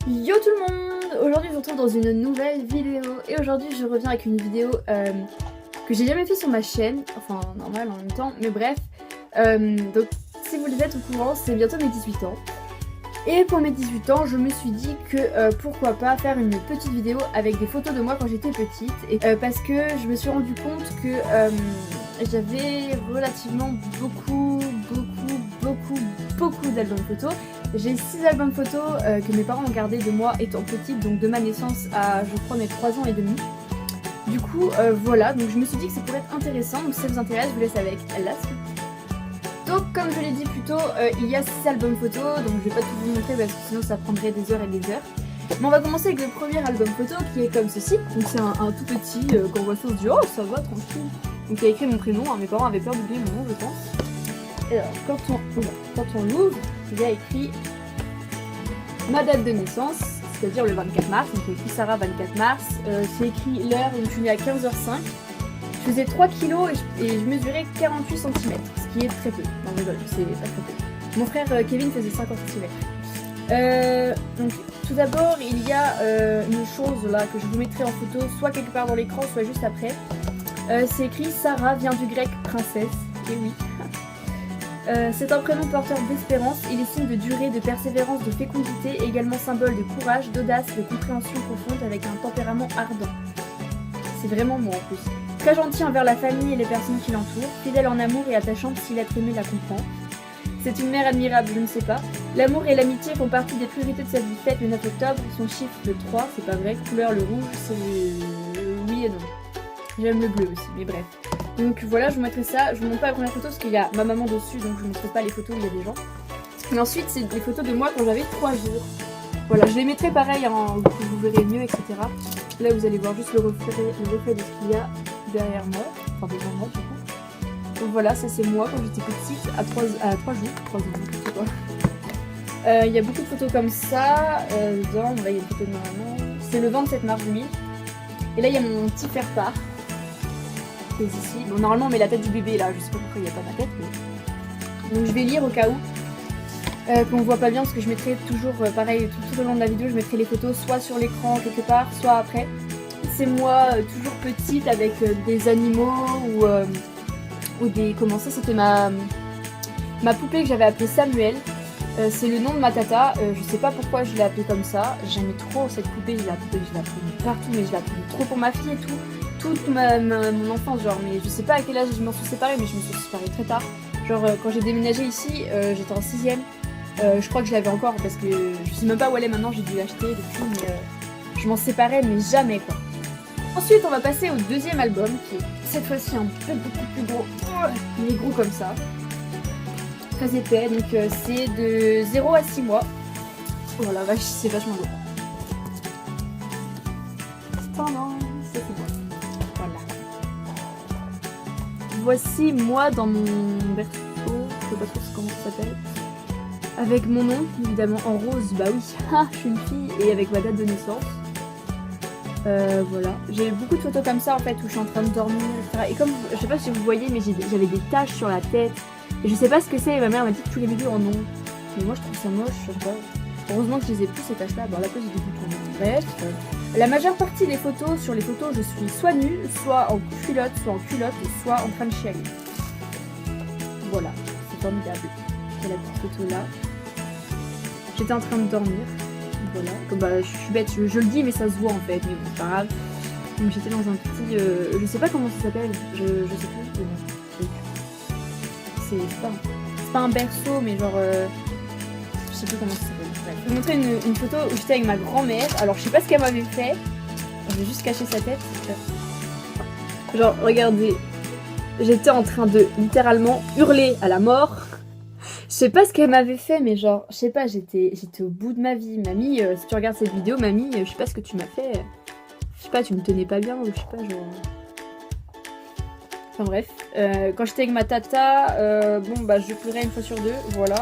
Yo tout le monde! Aujourd'hui je vous retrouve dans une nouvelle vidéo et aujourd'hui je reviens avec une vidéo que j'ai jamais fait sur ma chaîne, enfin normal en même temps, mais bref. Donc si vous le êtes au courant, c'est bientôt mes 18 ans. Et pour mes 18 ans, je me suis dit que pourquoi pas faire une petite vidéo avec des photos de moi quand j'étais petite. Et, parce que je me suis rendu compte que j'avais relativement beaucoup d'albums photos. J'ai 6 albums photos que mes parents ont gardés de moi étant petite, donc de ma naissance à je crois mes 3 ans et demi. Du coup voilà, donc je me suis dit que ça pourrait être intéressant, donc si ça vous intéresse, je vous laisse avec la suite. Donc comme je l'ai dit plus tôt, il y a 6 albums photos, donc je vais pas tout vous montrer parce que sinon ça prendrait des heures et des heures. Mais on va commencer avec le premier album photo qui est comme ceci. Donc c'est un tout petit, quand on voit ça on se dit oh ça va tranquille. Donc il y a écrit mon prénom, hein. Mes parents avaient peur d'oublier mon nom je pense. Et alors quand on l'ouvre, il y a écrit ma date de naissance, c'est-à-dire le 24 mars, donc il y a écrit Sarah 24 mars. C'est écrit l'heure, donc je suis née à 15h05. Je faisais 3 kg et je mesurais 48 cm, ce qui est très peu. Non, mais c'est pas très peu. Mon frère Kevin faisait 50 cm. Donc, tout d'abord, il y a une chose là que je vous mettrai en photo, soit quelque part dans l'écran, soit juste après. C'est écrit Sarah vient du grec princesse, et oui. C'est un prénom porteur d'espérance, il est signe de durée, de persévérance, de fécondité, également symbole de courage, d'audace, de compréhension profonde avec un tempérament ardent. C'est vraiment moi en plus. Très gentil envers la famille et les personnes qui l'entourent, fidèle en amour et attachante si l'être aimé la comprend. C'est une mère admirable, je ne sais pas. L'amour et l'amitié font partie des priorités de sa vie faite le 9 octobre, son chiffre le 3, c'est pas vrai, couleur le rouge, c'est oui et non. J'aime le bleu aussi, mais bref. Donc voilà, je vous mettrai ça, je vous montre pas la première photo parce qu'il y a ma maman dessus, donc je ne montre pas les photos où il y a des gens. Et ensuite, c'est des photos de moi quand j'avais 3 jours. Voilà, je les mettrai pareil, vous verrez mieux, etc. Là, vous allez voir juste le reflet de ce qu'il y a derrière moi, enfin devant moi du coup. Donc voilà, ça c'est moi quand j'étais petite, à 3 jours, 3 jours, je sais pas. Il y a beaucoup de photos comme ça, dedans, là il y a une photo de ma maman. C'est le 27 mars 2000. Et là il y a mon petit faire-part, qui est ici. Bon, normalement on met la tête du bébé là, je sais pas pourquoi il n'y a pas ma tête, mais... Donc je vais lire au cas où. Qu'on voit pas bien parce que je mettrai toujours pareil tout au long de la vidéo, je mettrai les photos soit sur l'écran quelque part, soit après. C'est moi toujours petite avec des animaux ou des... Comment ça, c'était ma poupée que j'avais appelée Samuel. C'est le nom de ma tata, je sais pas pourquoi je l'ai appelée comme ça. J'aimais trop cette poupée, je la prenais partout, mais je la prenais trop pour ma fille et tout. Toute mon enfance genre, mais je sais pas à quel âge je m'en suis séparée, mais je me suis séparée très tard. Genre quand j'ai déménagé ici, j'étais en 6ème. Je crois que je l'avais encore parce que je sais même pas où elle est maintenant, j'ai dû l'acheter depuis, mais je m'en séparais mais jamais quoi. Ensuite on va passer au deuxième album qui est cette fois-ci un peu beaucoup plus gros, il est gros comme ça, très épais, donc c'est de 0 à 6 mois. Oh la vache, c'est vachement gros. Ça c'est moi. Voilà. Voici moi dans mon berceau, je sais pas trop comment ça s'appelle. Avec mon nom, évidemment, en rose, bah oui, je suis une fille, et avec ma date de naissance. Voilà. J'ai beaucoup de photos comme ça, en fait, où je suis en train de dormir, etc. Et comme, je sais pas si vous voyez, mais j'avais des taches sur la tête. Et je sais pas ce que c'est, et ma mère m'a dit que tous les bébés en ont. Mais moi, je trouve ça moche, je sais pas. Heureusement que je les ai plus, ces taches-là. Bon, là, j'ai des boutons. Bref. La majeure partie des photos, sur les photos, je suis soit nue, soit en culotte, et soit en train de chialer. Voilà. C'est formidable. J'ai la petite photo là. J'étais en train de dormir, voilà, comme bah je suis bête, je le dis mais ça se voit en fait, mais bon c'est pas grave. Donc j'étais dans un petit, je sais pas comment ça s'appelle, je sais plus, c'est pas un berceau mais genre, je sais plus comment ça s'appelle. Bref. Je vais vous montrer une photo où j'étais avec ma grand-mère, alors je sais pas ce qu'elle m'avait fait, je vais juste cacher sa tête. Genre regardez, j'étais en train de littéralement hurler à la mort. Je sais pas ce qu'elle m'avait fait, mais genre, je sais pas, j'étais au bout de ma vie. Mamie, si tu regardes cette vidéo, mamie, je sais pas ce que tu m'as fait. Je sais pas, tu me tenais pas bien, ou je sais pas, genre... Enfin bref, quand j'étais avec ma tata, bon bah je pleurais une fois sur deux, voilà.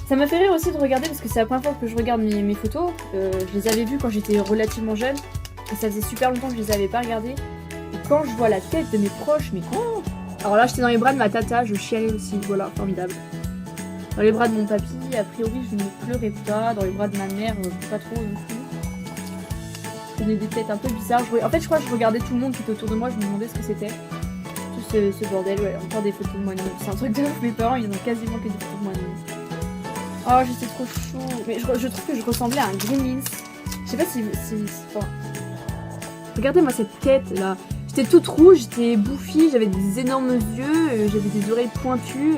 Ça m'a fait rire aussi de regarder, parce que c'est la première fois que je regarde mes photos. Je les avais vues quand j'étais relativement jeune, et ça faisait super longtemps que je les avais pas regardées. Et quand je vois la tête de mes proches, mais oh! Alors là, j'étais dans les bras de ma tata, je chialais aussi, voilà, formidable. Dans les bras de mon papy, a priori je ne pleurais pas. Dans les bras de ma mère, pas trop non plus. Je faisais des têtes un peu bizarres. En fait, je crois que je regardais tout le monde qui était autour de moi, je me demandais ce que c'était. Tout ce bordel, ouais, encore des photos de moi. C'est un truc de ouf, mes parents, ils ont quasiment que des photos de moi. Oh, j'étais trop chou. Mais je trouve que je ressemblais à un Gremlins. Je sais pas si enfin... Regardez-moi cette tête là. J'étais toute rouge, j'étais bouffie, j'avais des énormes yeux, j'avais des oreilles pointues.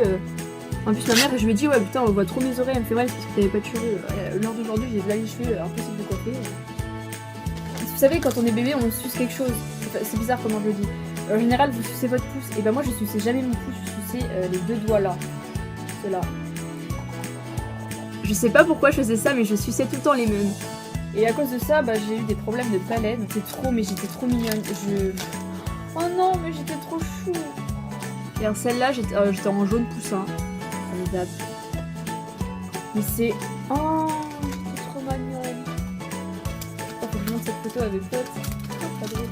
En plus, ma mère, je lui ai dit, ouais, putain, on voit trop mes oreilles, elle me fait mal parce que t'avais pas de cheveux. Lors d'aujourd'hui, j'ai là les cheveux, impossible de coiffer. Vous savez, quand on est bébé, on suce quelque chose. C'est bizarre comment je le dis. En général, vous sucez votre pouce. Et ben, moi, je suçais jamais mon pouce, je suçais les deux doigts là. Ceux-là. Je sais pas pourquoi je faisais ça, mais je suçais tout le temps les mêmes. Et à cause de ça, bah, j'ai eu des problèmes de palais. Donc, c'est trop, mais j'étais trop mignonne. Oh non, mais j'étais trop chou. Et alors, celle-là, j'étais en jaune poussin. Mais c'est... Oh, j'étais trop mignonne. Oh, faut que je montre cette photo à mes potes. Pas drôle.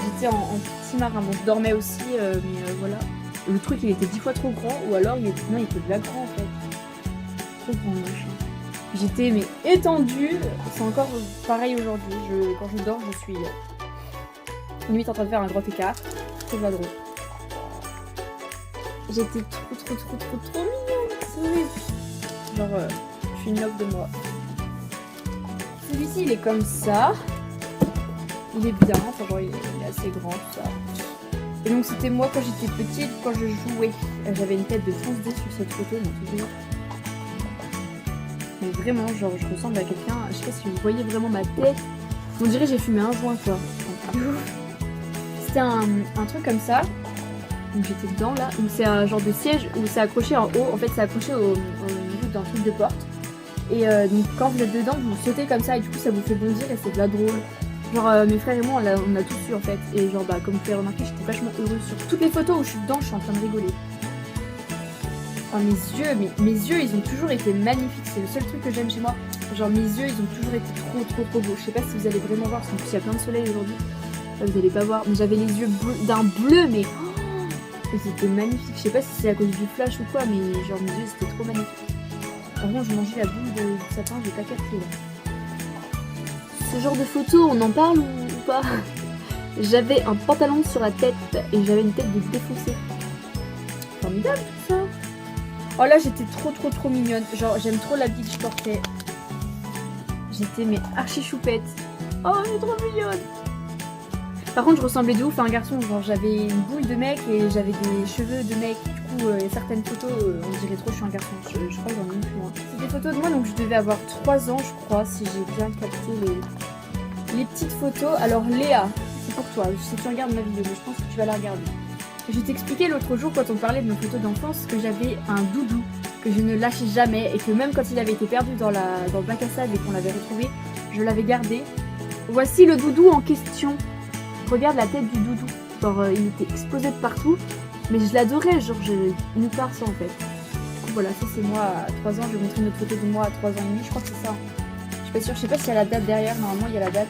J'étais en petit marin. Bon, je dormais aussi, mais voilà. Le truc, il était 10 fois trop grand. Ou alors, il était de la grand, en fait. Trop grand, machin. J'étais, mais étendue. C'est encore pareil aujourd'hui. Quand je dors, je suis limite en train de faire un grand écart. C'est pas drôle. J'étais trop mignonne. C'est horrible. Genre, je suis une lobe de moi. Celui-ci, il est comme ça. Il est bien. Enfin, genre, il est assez grand, tout ça. Et donc, c'était moi quand j'étais petite, quand je jouais. J'avais une tête de 30D sur cette photo, donc toujours. Mais vraiment, genre, je ressemble à quelqu'un. Je sais pas si vous voyez vraiment ma tête. On dirait que j'ai fumé un joint, quoi. C'était un truc comme ça. Donc j'étais dedans là. Donc c'est un genre de siège où c'est accroché en haut. En fait, c'est accroché au niveau d'un truc de porte. Et donc quand vous êtes dedans, vous sautez comme ça et du coup ça vous fait bondir et c'est de la drôle. Genre mes frères et moi, on a tous eu en fait. Et genre, bah, comme vous pouvez remarquer, j'étais vachement heureuse sur toutes les photos où je suis dedans, je suis en train de rigoler. Oh, mes yeux, ils ont toujours été magnifiques. C'est le seul truc que j'aime chez moi. Genre, mes yeux, ils ont toujours été trop beaux. Je sais pas si vous allez vraiment voir, parce qu'il y a plein de soleil aujourd'hui. Vous allez pas voir. Mais j'avais les yeux d'un bleu, mais c'était magnifique. Je sais pas si c'est à cause du flash ou quoi, mais genre, mes yeux, c'était trop magnifique. Par contre, je mangeais la boule de sapin, j'ai pas capté là. Ce genre de photo, on en parle ou pas? J'avais un pantalon sur la tête et j'avais une tête de défoncée. Formidable tout ça. Oh là, j'étais trop mignonne. Genre, j'aime trop l'habit que je portais. J'étais mais archi choupette. Oh, elle est trop mignonne. Par contre, je ressemblais de ouf à un garçon. Genre, j'avais une bouille de mec et j'avais des cheveux de mec. Du coup, certaines photos, on dirait trop que je suis un garçon. Je crois que j'en ai une plus loin. C'est des photos de moi, donc je devais avoir 3 ans, je crois, si j'ai bien capté les petites photos. Alors, Léa, c'est pour toi. Je sais que tu regardes ma vidéo, mais je pense que tu vas la regarder. Je vais t'expliquer l'autre jour, quand on parlait de nos photos d'enfance, que j'avais un doudou que je ne lâchais jamais et que même quand il avait été perdu dans le bac à sable et qu'on l'avait retrouvé, je l'avais gardé. Voici le doudou en question. Regarde la tête du doudou. Genre, il était explosé de partout, mais je l'adorais. Genre, nulle part sans en fait. Du coup, voilà, ça c'est moi à 3 ans. Je vais vous montrer une autre photo de moi à 3 ans et demi. Je crois que c'est ça. Je suis pas sûre. Je sais pas s'il y a la date derrière. Normalement, il y a la date.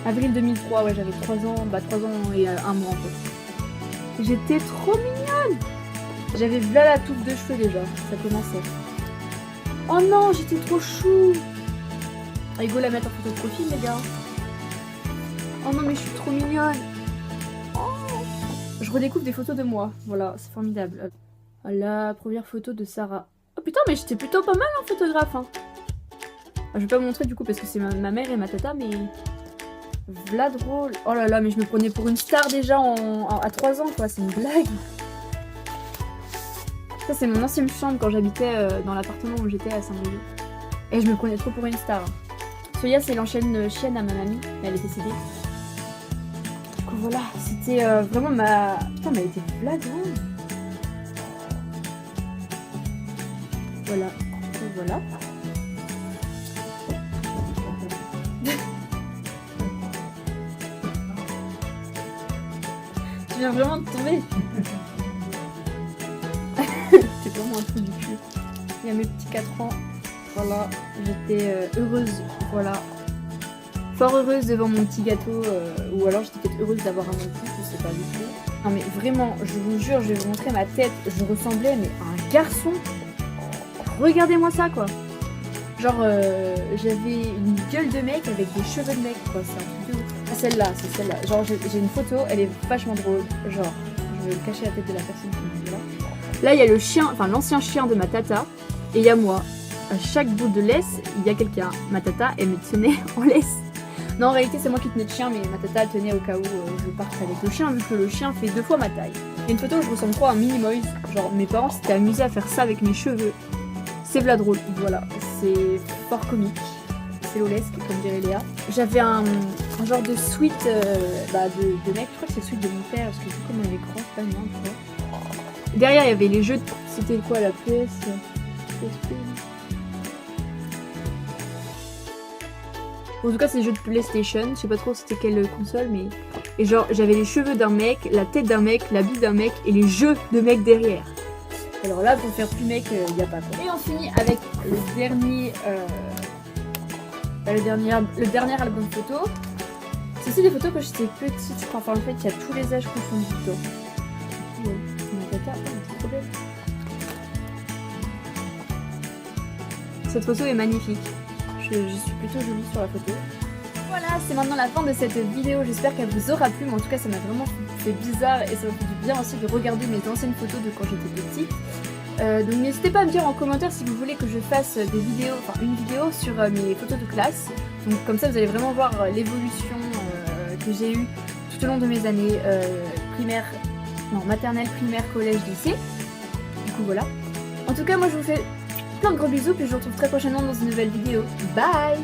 Avril 2003. Ouais, j'avais 3 ans. Bah, 3 ans et 1 mois en fait. J'étais trop mignonne. J'avais là la touffe de cheveux déjà, ça commençait. Oh non, j'étais trop chou. Rigole à mettre en photo de profil les gars. Oh non mais je suis trop mignonne. Oh. Je redécouvre des photos de moi, voilà, c'est formidable. La première photo de Sarah. Oh putain mais j'étais plutôt pas mal en photographe hein. Je vais pas vous montrer du coup parce que c'est ma mère et ma tata mais... V'là drôle. Oh là là, mais je me prenais pour une star déjà à 3 ans, quoi. C'est une blague. Ça, c'est mon ancienne chambre quand j'habitais dans l'appartement où j'étais à Saint-Brieuc. Et je me prenais trop pour une star. Soya, c'est l'ancienne chienne à ma mamie, mais elle est décédée. Donc voilà, c'était vraiment ma... Putain, mais elle était blaguante. Voilà. Donc voilà. Je viens vraiment de tomber. C'est vraiment un truc du cul. Il y a mes petits 4 ans. Voilà, j'étais heureuse. Voilà. Fort heureuse devant mon petit gâteau. Ou alors j'étais peut-être heureuse d'avoir un enfant, je sais pas du tout. Non mais vraiment, je vous jure, je vais vous montrer ma tête. Je ressemblais mais à un garçon. Regardez-moi ça quoi. Genre j'avais une gueule de mec avec des cheveux de mec quoi. C'est un truc de ouf. Ah, celle-là, c'est celle-là. Genre j'ai une photo, elle est vachement drôle. Genre, je vais cacher la tête de la personne qui est là. Là il y a le chien, enfin l'ancien chien de ma tata. Et il y a moi. À chaque bout de laisse, il y a quelqu'un. Ma tata, elle me tenait en laisse. Non, en réalité, c'est moi qui tenais le chien, mais ma tata, elle tenait au cas où je parte avec le chien, vu que le chien fait 2 fois ma taille. Il y a une photo où je ressemble trop à un Minimoys. Genre, mes parents s'étaient amusés à faire ça avec mes cheveux. C'est v'là drôle, voilà. C'est fort comique. C'est lolesque, comme dirait Léa. J'avais un genre de suite de mec. Je crois que c'est le suite de mon père, parce que du coup, mon écran, c'est pas le mien, tu vois. Derrière, il y avait les jeux de... C'était quoi, la PS PSP. En tout cas, c'est des jeux de PlayStation. Je sais pas trop c'était quelle console, mais. Et genre, j'avais les cheveux d'un mec, la tête d'un mec, la bite d'un mec et les jeux de mec derrière. Alors là, pour faire plus mec, y a pas quoi. Et on finit avec le dernier. Le dernier album photo. C'est aussi des photos que j'étais petite, je crois. Enfin, en fait, il y a tous les âges confondus dedans. Ouais, ma tata, c'est trop belle. Cette photo est magnifique. Je suis plutôt jolie sur la photo. Voilà, c'est maintenant la fin de cette vidéo. J'espère qu'elle vous aura plu. Mais en tout cas, ça m'a vraiment fait bizarre et ça m'a fait du bien aussi de regarder mes anciennes photos de quand j'étais petite. Donc n'hésitez pas à me dire en commentaire si vous voulez que je fasse des vidéos, enfin une vidéo sur mes photos de classe. Donc comme ça, vous allez vraiment voir l'évolution que j'ai eue tout au long de mes années maternelle, primaire, collège, lycée. Du coup voilà. En tout cas, moi je vous fais plein de gros bisous, puis je vous retrouve très prochainement dans une nouvelle vidéo. Bye!